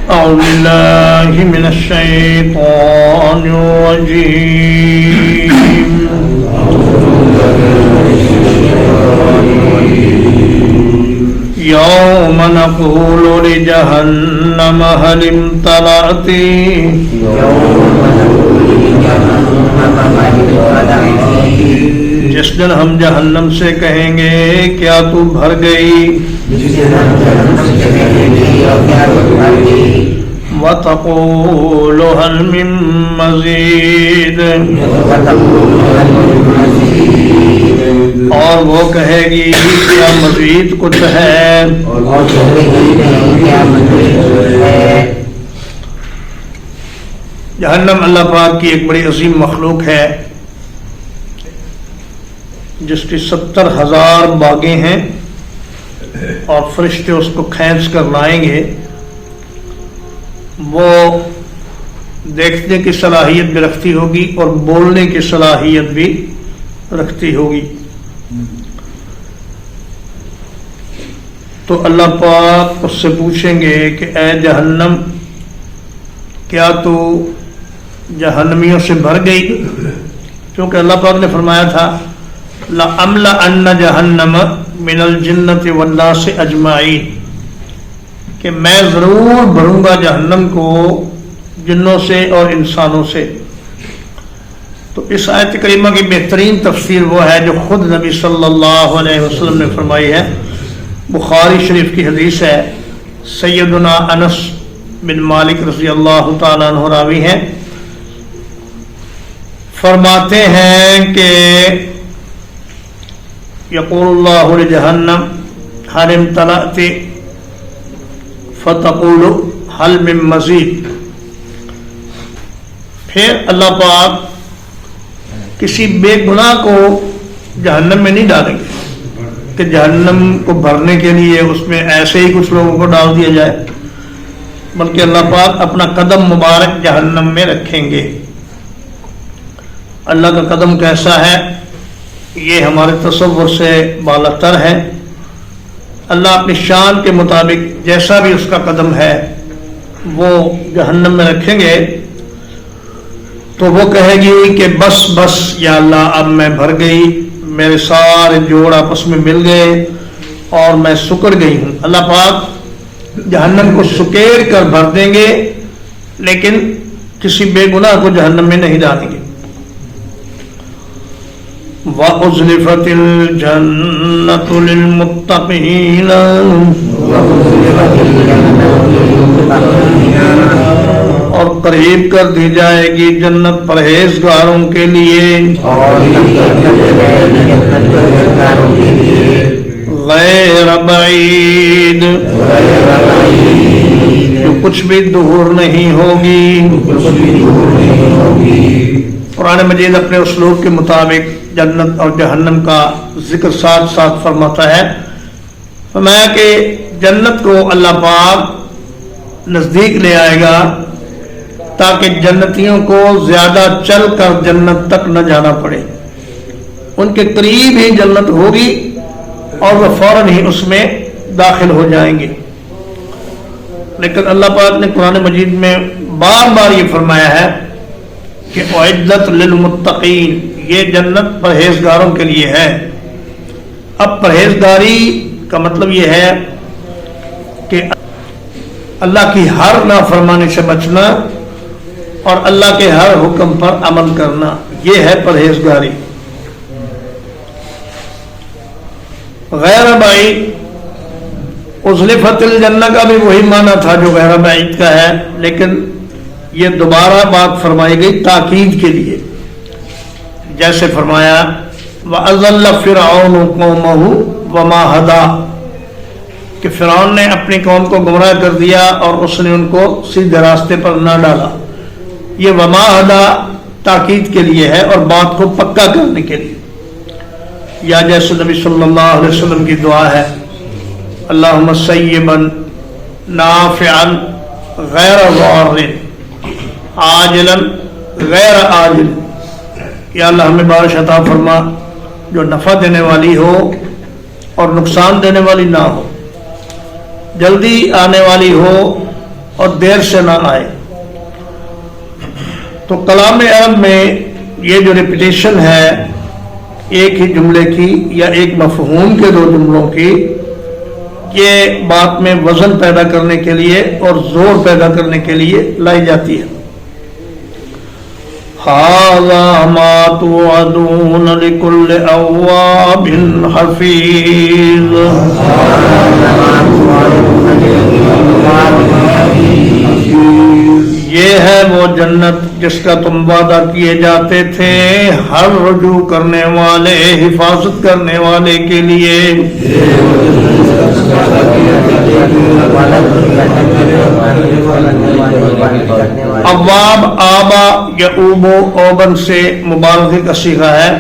أعوذ بالله من الشيطان الرجيم يوم نقول لجهنم هل امتلأت جس دن ہم جہنم سے کہیں گے کیا تو بھر گئی وَتَقُولُ هَلْ مِن مَّزِيدٍ اور وہ کہے گی کیا مزید کچھ ہے جہنم اللہ پاک کی ایک بڑی عظیم مخلوق ہے جس کی 70,000 باغیں ہیں اور فرشتے اس کو کھینچ کر لائیں گے. وہ دیکھنے کی صلاحیت بھی رکھتی ہوگی اور بولنے کی صلاحیت بھی رکھتی ہوگی. تو اللہ پاک اس سے پوچھیں گے کہ اے جہنم کیا تو جہنمیوں سے بھر گئی؟ کیونکہ اللہ پاک نے فرمایا تھا لَأَمْلَأَنَّ جَهَنَّمَ مِنَ الْجِنَّةِ وَالنَّاسِ أَجْمَعِينَ کہ میں ضرور بھروں گا جہنم کو جنوں سے اور انسانوں سے. تو اس آیت کریمہ کی بہترین تفسیر وہ ہے جو خود نبی صلی اللہ علیہ وسلم نے فرمائی ہے. بخاری شریف کی حدیث ہے. سیدنا انس بن مالک رضی اللہ تعالیٰ عنہ راوی ہیں. فرماتے ہیں کہ یقول اللہ لجہنم هل امتلأت فتقول هل من مزید. پھر اللہ پاک کسی بے گناہ کو جہنم میں نہیں ڈالیں گے کہ جہنم کو بھرنے کے لیے اس میں ایسے ہی کچھ لوگوں کو ڈال دیا جائے، بلکہ اللہ پاک اپنا قدم مبارک جہنم میں رکھیں گے. اللہ کا قدم کیسا ہے یہ ہمارے تصور سے بالا تر ہے. اللہ اپنی شان کے مطابق جیسا بھی اس کا قدم ہے وہ جہنم میں رکھیں گے. تو وہ کہے گی کہ بس بس یا اللہ اب میں بھر گئی، میرے سارے جوڑ آپس میں مل گئے اور میں سکڑ گئی ہوں. اللہ پاک جہنم کو سکیڑ کر بھر دیں گے لیکن کسی بے گناہ کو جہنم میں نہیں ڈالیں گے. وَأُزْلِفَتِ الْجَنَّةُ لِلْمُتَّقِينَ اور قریب کر دی جائے گی جنت پرہیزگاروں کے لیے. غیر بعید جو کچھ بھی دور نہیں ہوگی. قرآن مجید اپنے اسلوب کے مطابق جنت اور جہنم کا ذکر ساتھ ساتھ فرماتا ہے. فرمایا کہ جنت کو اللہ پاک نزدیک لے آئے گا تاکہ جنتیوں کو زیادہ چل کر جنت تک نہ جانا پڑے. ان کے قریب ہی جنت ہوگی اور وہ فوراً ہی اس میں داخل ہو جائیں گے. لیکن اللہ پاک نے قرآن مجید میں بار بار یہ فرمایا ہے کہ اعدت للمتقین، یہ جنت پرہیزگاروں کے لیے ہے. اب پرہیزگاری کا مطلب یہ ہے کہ اللہ کی ہر نافرمانی سے بچنا اور اللہ کے ہر حکم پر عمل کرنا، یہ ہے پرہیزگاری. غیر بعید ازلفت الجنہ کا بھی وہی معنی تھا جو غیر بعید کا ہے، لیکن یہ دوبارہ بات فرمائی گئی تاکید کے لیے. جیسے فرمایا وَأَضَلَّ فِرْعَوْنُ قَوْمَهُ وَمَا هَدَىٰ کہ فرعون نے اپنی قوم کو گمراہ کر دیا اور اس نے ان کو سیدھے راستے پر نہ ڈالا. یہ وما هدىٰ تاکید کے لیے ہے اور بات کو پکا کرنے کے لیے. یا جیسے نبی صلی اللہ علیہ وسلم کی دعا ہے اللہم سیبا نافعا غیر ضار عاجلا غیر عاجل. یا اللہ ہمیں بارش عطا فرما جو نفع دینے والی ہو اور نقصان دینے والی نہ ہو، جلدی آنے والی ہو اور دیر سے نہ آئے. تو کلام عرب میں یہ جو ریپیٹیشن ہے ایک ہی جملے کی یا ایک مفہوم کے دو جملوں کی، یہ بات میں وزن پیدا کرنے کے لیے اور زور پیدا کرنے کے لیے لائی جاتی ہے. هَذَا مَا تُوعَدُونَ لِكُلِّ أَوَّابٍ حَفِيظٍ. یہ ہے وہ جنت جس کا تم وعدہ کیے جاتے تھے ہر رجوع کرنے والے، حفاظت کرنے والے کے لیے. اواب آبا یا اوبو اوبن سے مبالغے کا صیغہ ہے.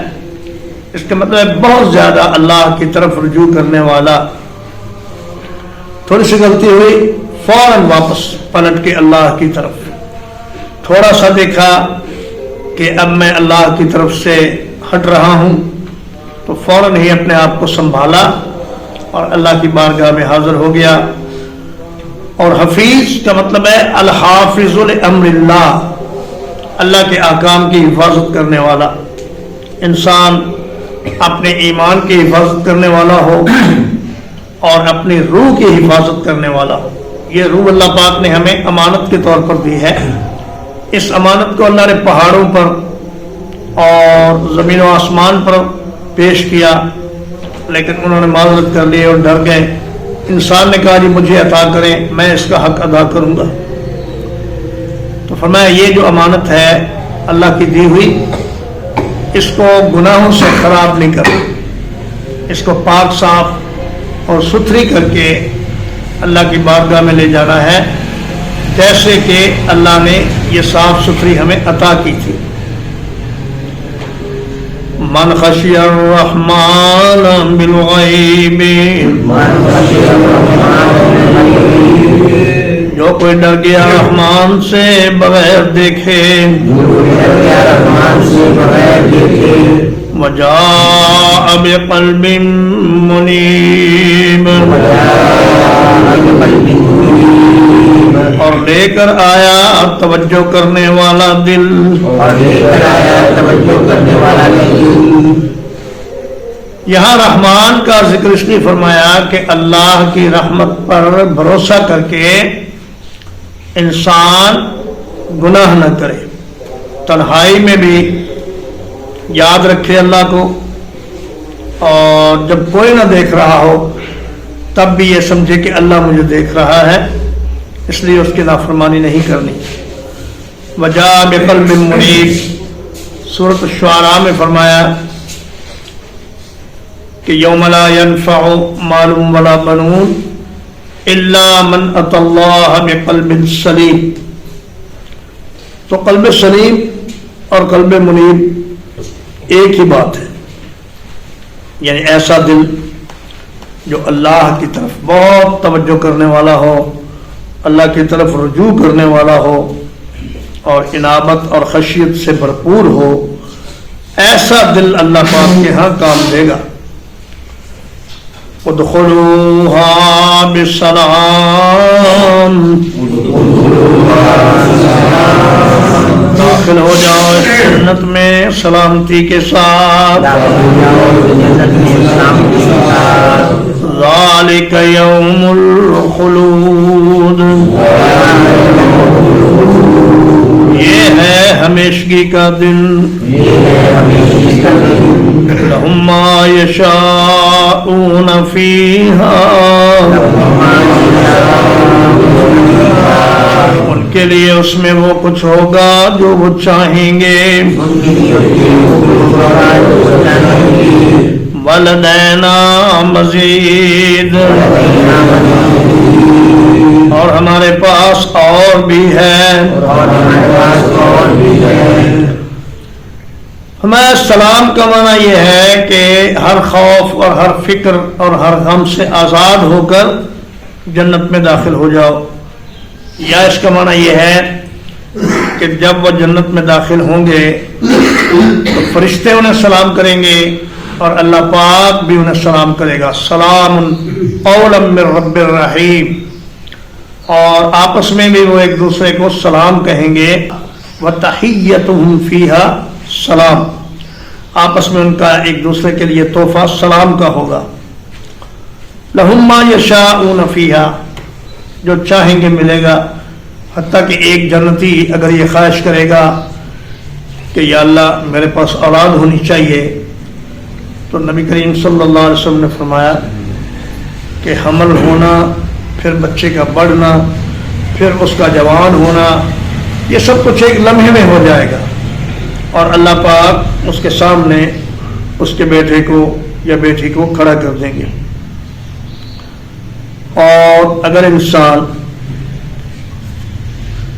اس کا مطلب ہے بہت زیادہ اللہ کی طرف رجوع کرنے والا. تھوڑی سی غلطی ہوئی فوراً واپس پلٹ کے اللہ کی طرف. تھوڑا سا دیکھا کہ اب میں اللہ کی طرف سے ہٹ رہا ہوں تو فوراً ہی اپنے آپ کو سنبھالا اور اللہ کی بارگاہ میں حاضر ہو گیا. اور حفیظ کا مطلب ہے الحافظ لامر اللہ، اللہ کے احکام کی حفاظت کرنے والا. انسان اپنے ایمان کی حفاظت کرنے والا ہو اور اپنی روح کی حفاظت کرنے والا ہو. یہ روح اللہ پاک نے ہمیں امانت کے طور پر دی ہے. اس امانت کو اللہ نے پہاڑوں پر اور زمین و آسمان پر پیش کیا، لیکن انہوں نے معذرت کر لی اور ڈر گئے. انسان نے کہا جی مجھے عطا کریں، میں اس کا حق ادا کروں گا. تو فرمایا یہ جو امانت ہے اللہ کی دی ہوئی، اس کو گناہوں سے خراب نہیں کرنا، اس کو پاک صاف اور ستھری کر کے اللہ کی بارگاہ میں لے جانا ہے، جیسے کہ اللہ نے یہ صاف ستھری ہمیں عطا کی تھی. من خشی الرحمن بالغیب، جو کوئی ڈر گیا رحمان سے بغیر دیکھے، وجاء بقلب منیب، اور لے کر آیا توجہ کرنے والا دل. یہاں رحمان کا ذکر اس لیے فرمایا کہ اللہ کی رحمت پر بھروسہ کر کے انسان گناہ نہ کرے، تنہائی میں بھی یاد رکھے اللہ کو، اور جب کوئی نہ دیکھ رہا ہو تب بھی یہ سمجھے کہ اللہ مجھے دیکھ رہا ہے، اس لیے اس کی نافرمانی نہیں کرنی. وجاء بقلب منیب، سورۃ الشعراء میں فرمایا کہ یوم لا ينفع مال ولا بنون الا من اتى اللہ بقلب سلیم. تو قلب سلیم اور قلب منیب ایک ہی بات ہے، یعنی ایسا دل جو اللہ کی طرف بہت توجہ کرنے والا ہو، اللہ کی طرف رجوع کرنے والا ہو اور انابت اور خشیت سے بھرپور ہو، ایسا دل اللہ پاک کے ہاں کام دے گا. ادخلوها بسلام، داخل ہو جاؤ اس جنت میں سلامتی کے ساتھ. ذالک یوم الخلود، یہ ہے ہمیشگی کا دن. لہم ما یشاءون فیہا، ان کے لیے اس میں وہ کچھ ہوگا جو وہ چاہیں گے. ولدینا مزید، اور ہمارے پاس اور بھی ہے. ہمیں سلام کا معنی یہ ہے کہ ہر خوف اور ہر فکر اور ہر غم سے آزاد ہو کر جنت میں داخل ہو جاؤ. یا اس کا معنی یہ ہے کہ جب وہ جنت میں داخل ہوں گے تو فرشتے انہیں سلام کریں گے اور اللہ پاک بھی انہیں سلام کرے گا. سلام قولا من رب الرحیم، اور آپس میں بھی وہ ایک دوسرے کو سلام کہیں گے. وَتَحِيَّتُهُمْ فِيهَا سلام، آپس میں ان کا ایک دوسرے کے لیے تحفہ سلام کا ہوگا. لَهُمْ مَا يَشَاءُونَ فِيهَا، جو چاہیں گے ملے گا. حتیٰ کہ ایک جنتی اگر یہ خواہش کرے گا کہ یا اللہ میرے پاس اولاد ہونی چاہیے، تو نبی کریم صلی اللہ علیہ وسلم نے فرمایا کہ حمل ہونا، پھر بچے کا بڑھنا، پھر اس کا جوان ہونا، یہ سب کچھ ایک لمحے میں ہو جائے گا، اور اللہ پاک اس کے سامنے اس کے بیٹے کو یا بیٹی کو کھڑا کر دیں گے. اور اگر انسان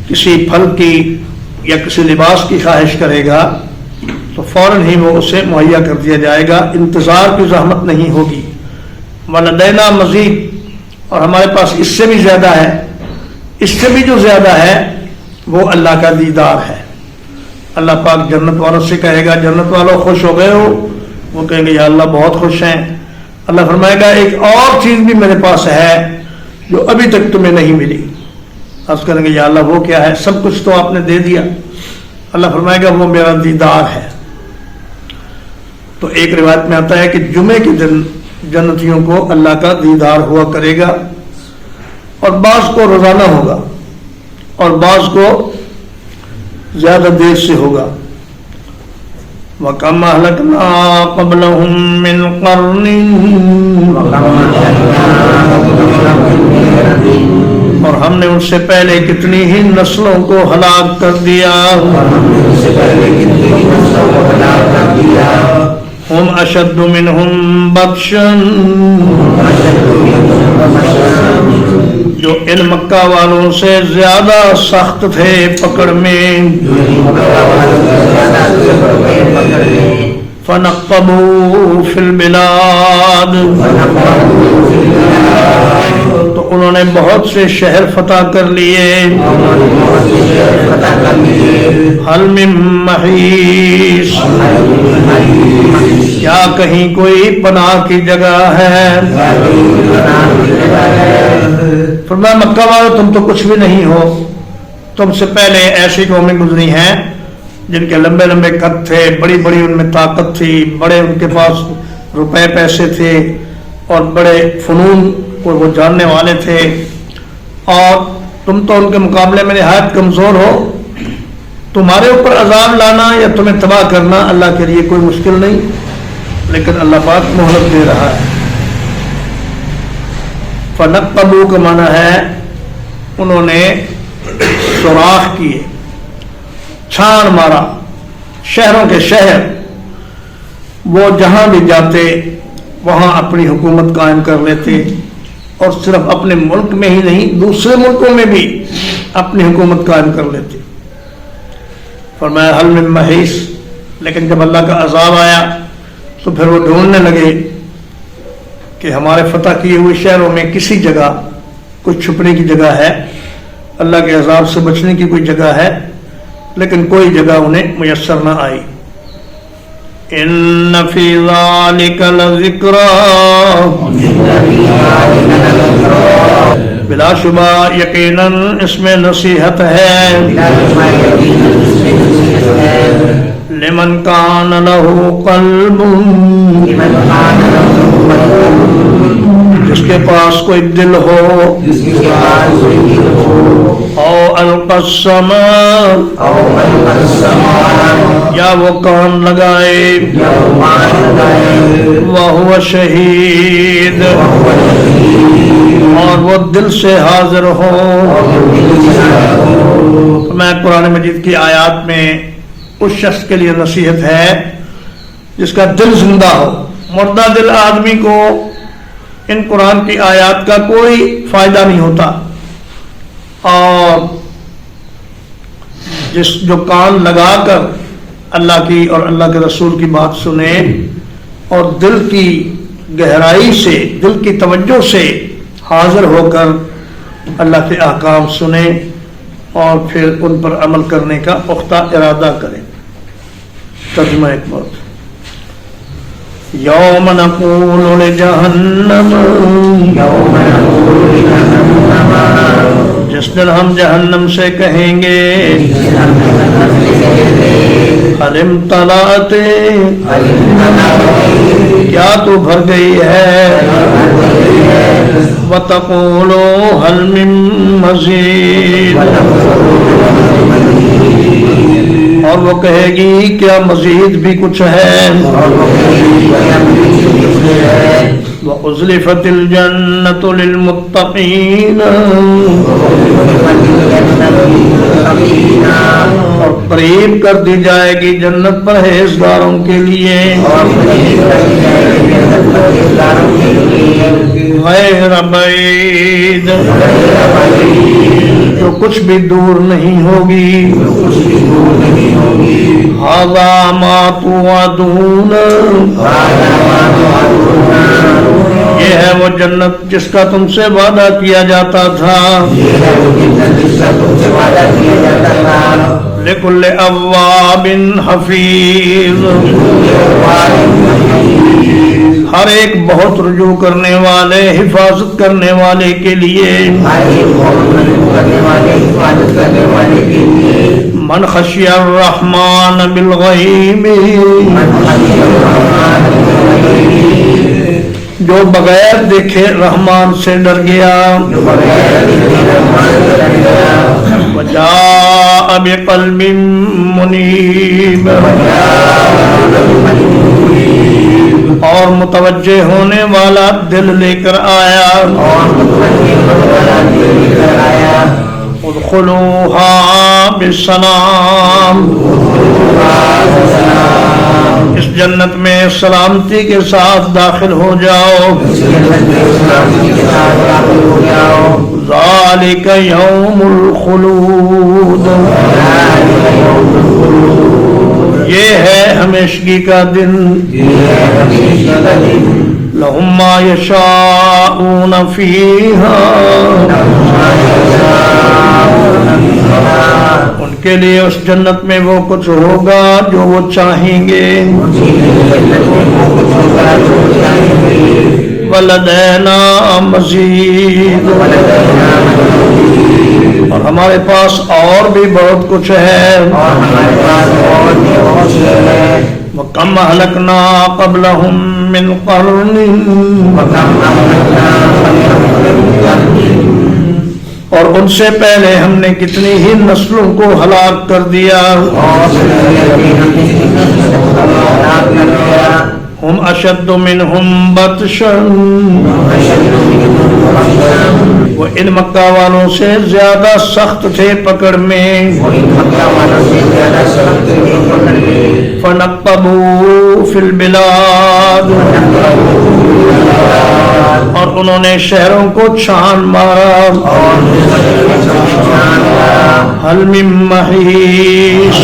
کسی پھل کی یا کسی لباس کی خواہش کرے گا تو فوراً ہی وہ اسے مہیا کر دیا جائے گا، انتظار کی زحمت نہیں ہوگی. وَلَدَيْنَا مزید، اور ہمارے پاس اس سے بھی زیادہ ہے. اس سے بھی جو زیادہ ہے وہ اللہ کا دیدار ہے. اللہ پاک جنت والوں سے کہے گا جنت والوں خوش ہو گئے ہو؟ وہ کہیں گے یا اللہ بہت خوش ہیں. اللہ فرمائے گا ایک اور چیز بھی میرے پاس ہے جو ابھی تک تمہیں نہیں ملی. عرض کریں گے یا اللہ وہ کیا ہے؟ سب کچھ تو آپ نے دے دیا. اللہ فرمائے گا وہ میرا دیدار ہے. تو ایک روایت میں آتا ہے کہ جمعے کے دن جنتیوں کو اللہ کا دیدار ہوا کرے گا، اور بعض کو روزانہ ہوگا اور بعض کو زیادہ دیر سے ہوگا. وَكَمْ أَهْلَكْنَا قَبْلَهُمْ مِنْ قَرْنٍ، اور ہم نے ان سے پہلے کتنی ہی نسلوں کو ہلاک کر دیا. ہم اشد منہم بطشا، جو ان مکہ والوں سے زیادہ سخت تھے پکڑ میں. فنقبوا فی البلاد، تو انہوں نے بہت سے شہر فتح کر لیے. حل من محیص، کیا کہیں کوئی پناہ کی جگہ ہے؟ فرمایا مکہ والوں تم تو کچھ بھی نہیں ہو، تم سے پہلے ایسی قومیں گزری ہیں جن کے لمبے لمبے قد تھے، بڑی بڑی ان میں طاقت تھی، بڑے ان کے پاس روپے پیسے تھے، اور بڑے فنون کو وہ جاننے والے تھے، اور تم تو ان کے مقابلے میں نہایت کمزور ہو. تمہارے اوپر عذاب لانا یا تمہیں تباہ کرنا اللہ کے لیے کوئی مشکل نہیں، لیکن اللہ پاک مہلت دے رہا ہے. فنقبوا کا معنی ہے انہوں نے سوراخ کیے، چھان مارا. شہروں کے شہر وہ جہاں بھی جاتے وہاں اپنی حکومت قائم کر لیتے، اور صرف اپنے ملک میں ہی نہیں دوسرے ملکوں میں بھی اپنی حکومت قائم کر لیتے. فرمایا حل من محیص، لیکن جب اللہ کا عذاب آیا تو پھر وہ ڈھونڈنے لگے کہ ہمارے فتح کیے ہوئے شہروں میں کسی جگہ کوئی چھپنے کی جگہ ہے، اللہ کے عذاب سے بچنے کی کوئی جگہ ہے، لیکن کوئی جگہ انہیں میسر نہ آئی. ان فی ذالک لذکری، بلا شبہ یقیناً اس میں نصیحت ہے. لمن کان لہ قلب، جس کے پاس کوئی دل ہو. او القی السماع، یا وہ کان لگائے. وہو شہید، اور وہ دل سے حاضر ہو. میں قرآن مجید کی آیات میں اس شخص کے لیے نصیحت ہے جس کا دل زندہ ہو. مردہ دل آدمی کو ان قرآن کی آیات کا کوئی فائدہ نہیں ہوتا، اور جو کان لگا کر اللہ کی اور اللہ کے رسول کی بات سنے اور دل کی گہرائی سے، دل کی توجہ سے حاضر ہو کر اللہ کے احکام سنے اور پھر ان پر عمل کرنے کا پختہ ارادہ کرے. ترجمہ ایک بات، یوم نقول لجہنم، جس دن ہم جہنم سے کہیں گے حلم طلعت کیا تو بھر گئی ہے وتقول هل من مزید اور وہ کہے گی کیا مزید بھی کچھ ہے وَأُزْلِفَتِ الْجَنَّةُ لِلْمُتَّقِينَ اور قریب کر دی جائے گی جنت پرہیزگاروں کے لیے غیر بعید جو کچھ بھی دور نہیں ہوگی ھذا ما توعدون یہ ہے وہ جنت جس کا تم سے وعدہ کیا جاتا تھا لِكُلِّ أَوَّابٍ حَفِيظٍ ہر ایک بہت رجوع کرنے والے حفاظت کرنے والے کے لیے من خشی الرحمن بالغیب جو بغیر دیکھے رحمان سے ڈر گیا وجاء بقلب منیب اور متوجہ ہونے والا دل لے کر آیا ادخلوها بالسلام اس جنت میں سلامتی کے ساتھ داخل ہو جاؤ ذالک یوم الخلود یہ ہے ہمیشگی کا دن لہم ما یشاءون فیہا ان کے لیے اس جنت میں وہ کچھ ہوگا جو وہ چاہیں گے ولدینا مزید اور ہمارے پاس اور بھی بہت کچھ ہے وَكَمْ أَهْلَكْنَا قَبْلَهُمْ مِنْ قَرْنٍ اور ان سے پہلے ہم نے کتنی ہی نسلوں کو ہلاک کر دیا ہم اشد منہم بطشا وہ ان مکہ والوں سے زیادہ سخت تھے پکڑ میں فنقبوا فی البلاد اور انہوں نے شہروں کو چھان مارا حل من محیص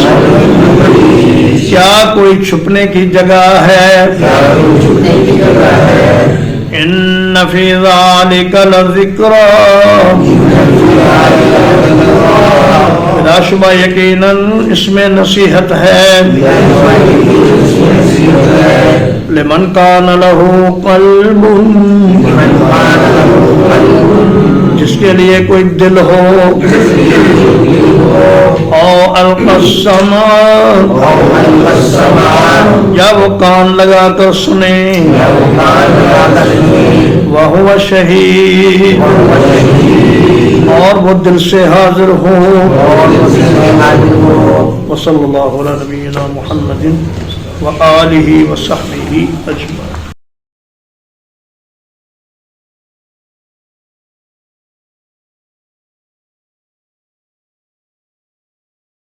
کیا کوئی چھپنے کی جگہ ہے ان فی ذالک لذکری بلا شبہ یقیناً اس میں نصیحت ہے لمن کان لہ قلب جس کے لیے کوئی دل ہو او القى السماع یا وہ کان لگا کر سنے وہو شہید اور وہ دل سے حاضر ہو وصلی اللہ علی نبینا محمد وآلہ وصحبہ اجمعین.